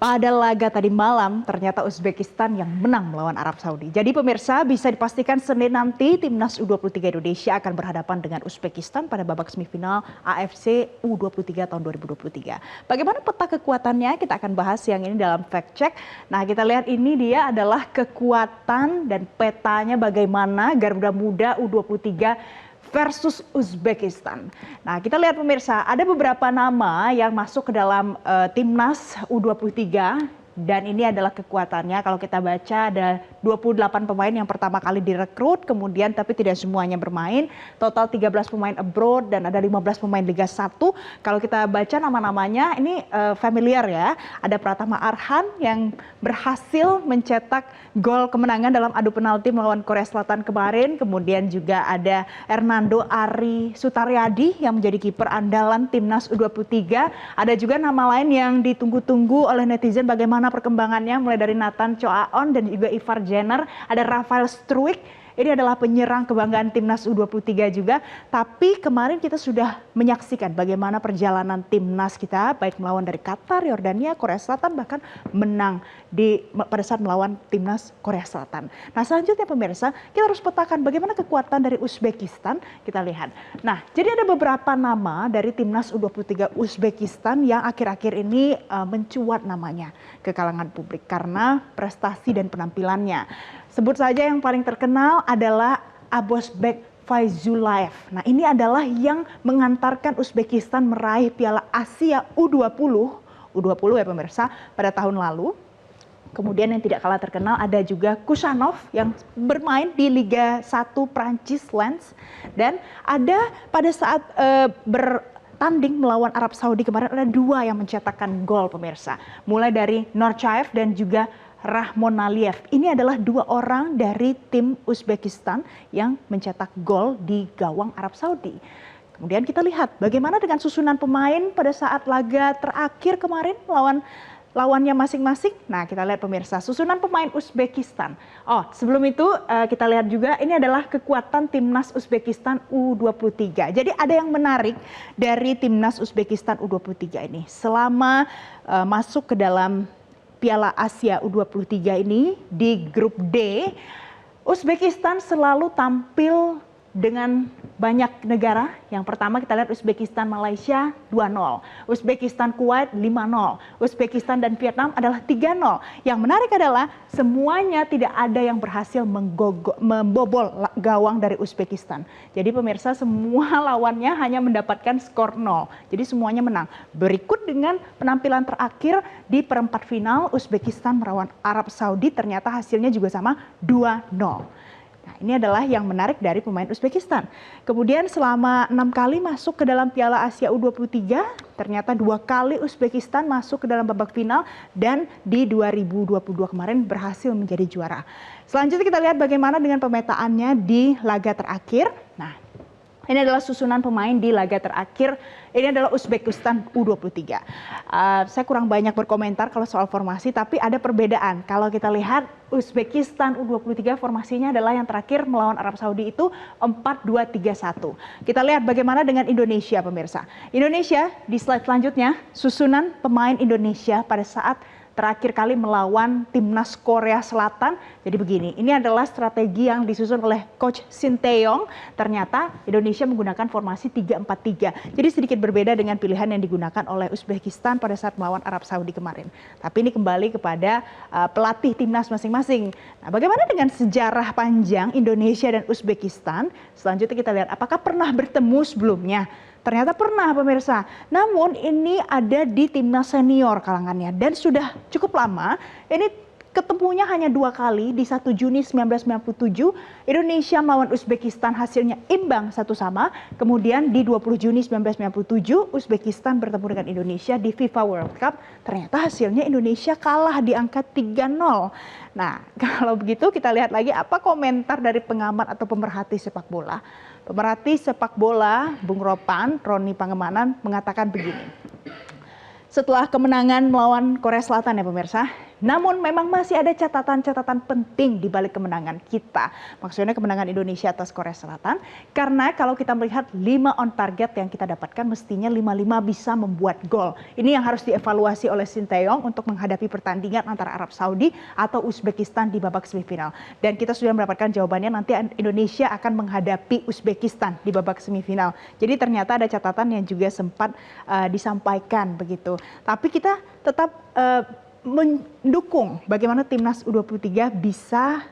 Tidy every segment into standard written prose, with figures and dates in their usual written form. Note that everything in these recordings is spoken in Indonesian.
Pada laga tadi malam, ternyata Uzbekistan yang menang melawan Arab Saudi. Jadi pemirsa, bisa dipastikan Senin nanti Timnas U23 Indonesia akan berhadapan dengan Uzbekistan pada babak semifinal AFC U23 tahun 2023. Bagaimana peta kekuatannya? Kita akan bahas siang ini dalam Fact Check. Nah, kita lihat ini dia adalah kekuatan dan petanya bagaimana Garuda Muda U23 versus Uzbekistan. Nah, kita lihat pemirsa, ada beberapa nama yang masuk ke dalam timnas U23 dan ini adalah kekuatannya. Kalau kita baca ada 28 pemain yang pertama kali direkrut, kemudian tapi tidak semuanya bermain. Total 13 pemain abroad dan ada 15 pemain Liga 1. Kalau kita baca nama-namanya ini familiar ya. Ada Pratama Arhan yang berhasil mencetak gol kemenangan dalam adu penalti melawan Korea Selatan kemarin. Kemudian juga ada Hernando Ari Sutaryadi yang menjadi kiper andalan timnas U23. Ada juga nama lain yang ditunggu-tunggu oleh netizen bagaimana perkembangannya, mulai dari Nathan Choaon dan juga Ivar Jenner. Ada Rafael Struijk. Ini adalah penyerang kebanggaan timnas U23 juga. Tapi kemarin kita sudah menyaksikan bagaimana perjalanan timnas kita, baik melawan dari Qatar, Yordania, Korea Selatan, bahkan menang pada saat melawan timnas Korea Selatan. Nah, selanjutnya pemirsa, kita harus petakan bagaimana kekuatan dari Uzbekistan. Kita lihat. Nah, jadi ada beberapa nama dari timnas U23 Uzbekistan yang akhir-akhir ini mencuat namanya ke kalangan publik karena prestasi dan penampilannya. Sebut saja yang paling terkenal adalah Abosbek Faizullayev. Nah, ini adalah yang mengantarkan Uzbekistan meraih Piala Asia U20 ya pemirsa, pada tahun lalu. Kemudian yang tidak kalah terkenal ada juga Kusanov yang bermain di Liga 1 Prancis Lens. Dan ada pada saat bertanding melawan Arab Saudi kemarin ada dua yang mencetakkan gol pemirsa. Mulai dari Norchaev dan juga Rahmon Aliev. Ini adalah dua orang dari tim Uzbekistan yang mencetak gol di gawang Arab Saudi. Kemudian kita lihat bagaimana dengan susunan pemain pada saat laga terakhir kemarin melawan lawannya masing-masing. Nah, kita lihat pemirsa, susunan pemain Uzbekistan. Oh, sebelum itu kita lihat juga ini adalah kekuatan timnas Uzbekistan U23. Jadi ada yang menarik dari timnas Uzbekistan U23 ini. Selama masuk ke dalam Piala Asia U23 ini di grup D, Uzbekistan selalu tampil dengan banyak negara. Yang pertama kita lihat Uzbekistan Malaysia 2-0, Uzbekistan Kuwait 5-0, Uzbekistan dan Vietnam adalah 3-0. Yang menarik adalah semuanya tidak ada yang berhasil membobol gawang dari Uzbekistan. Jadi pemirsa, semua lawannya hanya mendapatkan skor 0. Jadi semuanya menang. Berikut dengan penampilan terakhir di perempat final Uzbekistan melawan Arab Saudi, ternyata hasilnya juga sama 2-0. Nah, ini adalah yang menarik dari pemain Uzbekistan. Kemudian selama 6 kali masuk ke dalam Piala Asia U23, ternyata 2 kali Uzbekistan masuk ke dalam babak final dan di 2022 kemarin berhasil menjadi juara. Selanjutnya kita lihat bagaimana dengan pemetaannya di laga terakhir. Nah, ini adalah susunan pemain di laga terakhir. Ini adalah Uzbekistan U23. Saya kurang banyak berkomentar kalau soal formasi, tapi ada perbedaan. Kalau kita lihat Uzbekistan U23 formasinya adalah yang terakhir melawan Arab Saudi itu 4-2-3-1. Kita lihat bagaimana dengan Indonesia pemirsa. Indonesia di slide selanjutnya, susunan pemain Indonesia pada saat terakhir kali melawan timnas Korea Selatan. Jadi begini, ini adalah strategi yang disusun oleh Coach Shin Tae-yong. Ternyata Indonesia menggunakan formasi 3-4-3. Jadi sedikit berbeda dengan pilihan yang digunakan oleh Uzbekistan pada saat melawan Arab Saudi kemarin. Tapi ini kembali kepada pelatih timnas masing-masing. Nah, bagaimana dengan sejarah panjang Indonesia dan Uzbekistan? Selanjutnya kita lihat apakah pernah bertemu sebelumnya. Ternyata pernah pemirsa, namun ini ada di timnas senior kalangannya dan sudah cukup lama. Ini ketemunya hanya 2 kali di 1 Juni 1997, Indonesia melawan Uzbekistan hasilnya imbang 1-1. Kemudian di 20 Juni 1997, Uzbekistan bertemu dengan Indonesia di FIFA World Cup. Ternyata hasilnya Indonesia kalah di angka 3-0. Nah, kalau begitu kita lihat lagi apa komentar dari pengamat atau pemerhati sepak bola. Pemerhati sepak bola Bung Ropan, Roni Pangemanan mengatakan begini. Setelah kemenangan melawan Korea Selatan ya pemirsa, Namun memang masih ada catatan-catatan penting di balik kemenangan kita. Maksudnya kemenangan Indonesia atas Korea Selatan. Karena kalau kita melihat 5 on target yang kita dapatkan mestinya 5-5 bisa membuat gol. Ini yang harus dievaluasi oleh Sinteyong untuk menghadapi pertandingan antara Arab Saudi atau Uzbekistan di babak semifinal. Dan kita sudah mendapatkan jawabannya, nanti Indonesia akan menghadapi Uzbekistan di babak semifinal. Jadi ternyata ada catatan yang juga sempat disampaikan begitu. Tapi kita tetap mendukung bagaimana timnas U23 bisa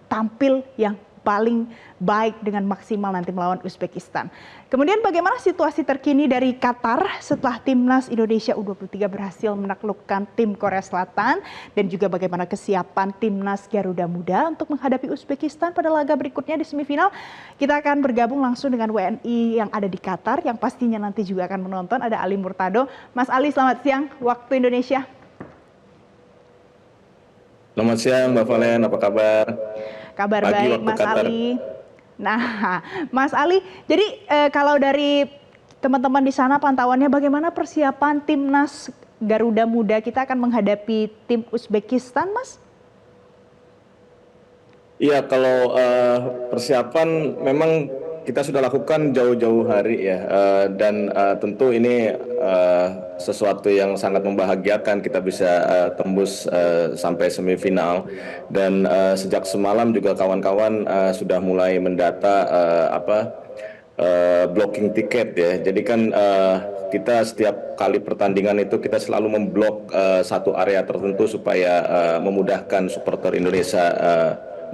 tampil yang paling baik dengan maksimal nanti melawan Uzbekistan. Kemudian bagaimana situasi terkini dari Qatar setelah timnas Indonesia U23 berhasil menaklukkan tim Korea Selatan, dan juga bagaimana kesiapan timnas Garuda Muda untuk menghadapi Uzbekistan pada laga berikutnya di semifinal. Kita akan bergabung langsung dengan WNI yang ada di Qatar yang pastinya nanti juga akan menonton. Ada Ali Murtado. Mas Ali, selamat siang waktu Indonesia. Selamat siang Mbak Valen, apa kabar? Kabar Pagi baik waktu Mas Qatar. Ali. Nah, Mas Ali, jadi kalau dari teman-teman di sana pantauannya bagaimana persiapan timnas Garuda Muda kita akan menghadapi tim Uzbekistan, Mas? Iya, kalau persiapan memang kita sudah lakukan jauh-jauh hari ya, dan tentu ini sesuatu yang sangat membahagiakan kita bisa tembus sampai semifinal. Dan sejak semalam juga kawan-kawan sudah mulai mendata blocking tiket ya. Jadi kan kita setiap kali pertandingan itu kita selalu memblok satu area tertentu supaya memudahkan supporter Indonesia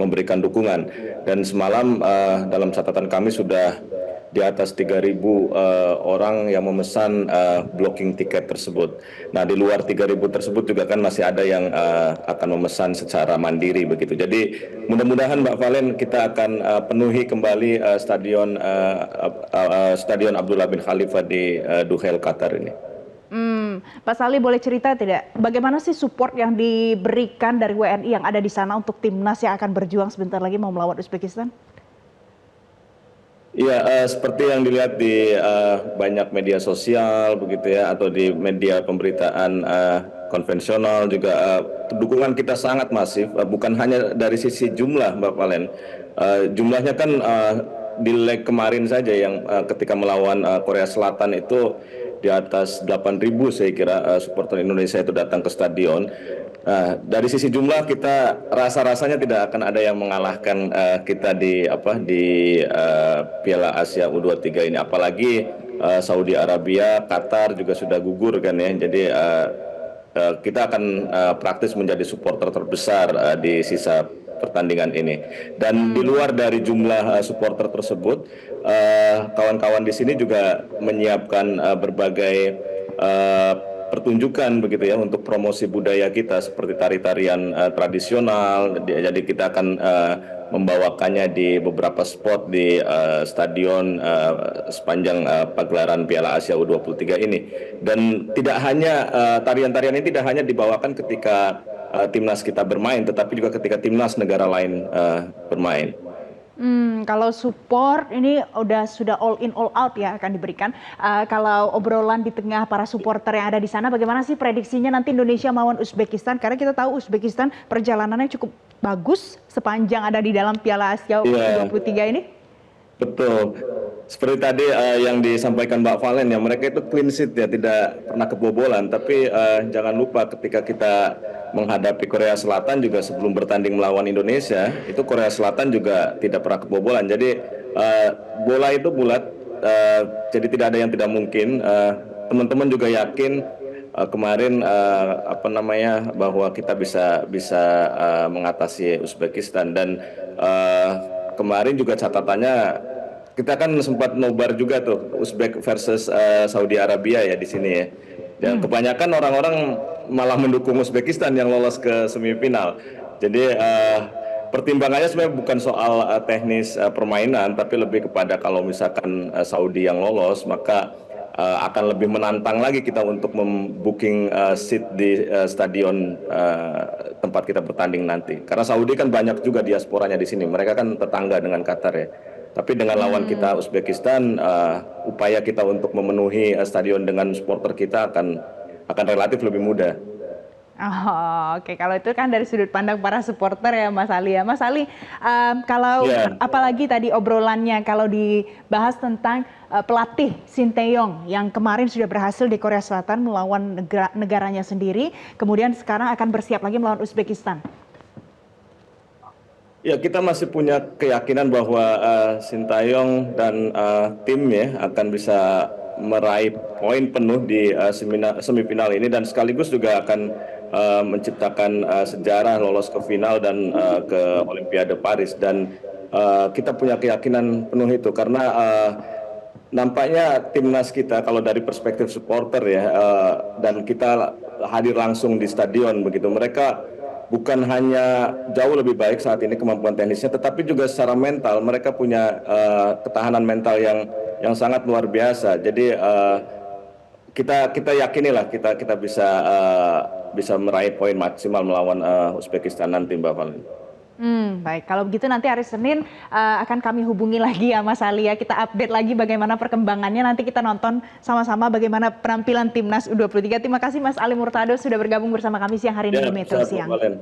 memberikan dukungan. Dan semalam dalam catatan kami sudah di atas 3.000 orang yang memesan blocking tiket tersebut. Nah, di luar 3.000 tersebut juga kan masih ada yang akan memesan secara mandiri begitu. Jadi mudah-mudahan Mbak Valen kita akan penuhi kembali Stadion Abdullah bin Khalifa di Duhail, Qatar ini. Pak Sali, boleh cerita tidak bagaimana sih support yang diberikan dari WNI yang ada di sana untuk timnas yang akan berjuang sebentar lagi mau melawan Uzbekistan? Iya, seperti yang dilihat di banyak media sosial begitu ya, atau di media pemberitaan konvensional juga, dukungan kita sangat masif, bukan hanya dari sisi jumlah Mbak Valen. Jumlahnya kan di leg kemarin saja yang ketika melawan Korea Selatan itu di atas 8.000 saya kira supporter Indonesia itu datang ke stadion. Dari sisi jumlah kita rasa-rasanya tidak akan ada yang mengalahkan kita di Piala Asia U23 ini. Apalagi Saudi Arabia, Qatar juga sudah gugur kan ya. Jadi kita akan praktis menjadi supporter terbesar di sisa pertandingan ini. Dan di luar dari jumlah supporter tersebut, kawan-kawan di sini juga menyiapkan berbagai pertunjukan begitu ya untuk promosi budaya kita seperti tari-tarian tradisional. Jadi kita akan membawakannya di beberapa spot di stadion sepanjang pagelaran Piala Asia U23 ini. Dan tidak hanya tarian-tarian ini tidak hanya dibawakan ketika timnas kita bermain, tetapi juga ketika timnas negara lain bermain. Kalau support ini sudah all in all out ya akan diberikan. Kalau obrolan di tengah para supporter yang ada di sana, bagaimana sih prediksinya nanti Indonesia melawan Uzbekistan? Karena kita tahu Uzbekistan perjalanannya cukup bagus sepanjang ada di dalam Piala Asia U23 ini. Betul. Seperti tadi yang disampaikan Mbak Valen ya, mereka itu clean sheet ya, tidak pernah kebobolan. Tapi jangan lupa ketika kita menghadapi Korea Selatan juga sebelum bertanding melawan Indonesia, itu Korea Selatan juga tidak pernah kebobolan. Jadi bola itu bulat, jadi tidak ada yang tidak mungkin. Teman-teman juga yakin kemarin bahwa kita bisa mengatasi Uzbekistan. Dan kemarin juga catatannya kita kan sempat nobar juga tuh Uzbek versus Saudi Arabia ya di sini ya. Dan kebanyakan orang-orang malah mendukung Uzbekistan yang lolos ke semifinal. Jadi pertimbangannya sebenarnya bukan soal teknis permainan, tapi lebih kepada kalau misalkan Saudi yang lolos, maka akan lebih menantang lagi kita untuk membooking seat di stadion tempat kita bertanding nanti. Karena Saudi kan banyak juga diasporanya di sini. Mereka kan tetangga dengan Qatar ya. Tapi dengan lawan kita Uzbekistan, upaya kita untuk memenuhi stadion dengan supporter kita akan relatif lebih mudah. Oh, oke, kalau itu kan dari sudut pandang para supporter ya Mas Ali ya. Mas Ali, kalau Ya. apalagi tadi obrolannya kalau dibahas tentang pelatih Sinteyong yang kemarin sudah berhasil di Korea Selatan melawan negaranya sendiri, kemudian sekarang akan bersiap lagi melawan Uzbekistan. Ya, kita masih punya keyakinan bahwa Sintayong dan tim ya akan bisa meraih poin penuh di semifinal ini dan sekaligus juga akan menciptakan sejarah lolos ke final dan ke Olimpiade Paris dan kita punya keyakinan penuh itu karena nampaknya timnas kita kalau dari perspektif supporter ya dan kita hadir langsung di stadion begitu mereka bukan hanya jauh lebih baik saat ini kemampuan teknisnya, tetapi juga secara mental mereka punya ketahanan mental yang sangat luar biasa. Jadi kita yakinilah kita bisa meraih poin maksimal melawan Uzbekistan nanti, Mbak Valen. Baik, kalau begitu nanti hari Senin akan kami hubungi lagi ya Mas Ali ya. Kita update lagi bagaimana perkembangannya. Nanti kita nonton sama-sama bagaimana penampilan timnas U23. Terima kasih Mas Ali Murtado sudah bergabung bersama kami siang hari ini Ya, di Metro siap, Mbak Siang. Valen.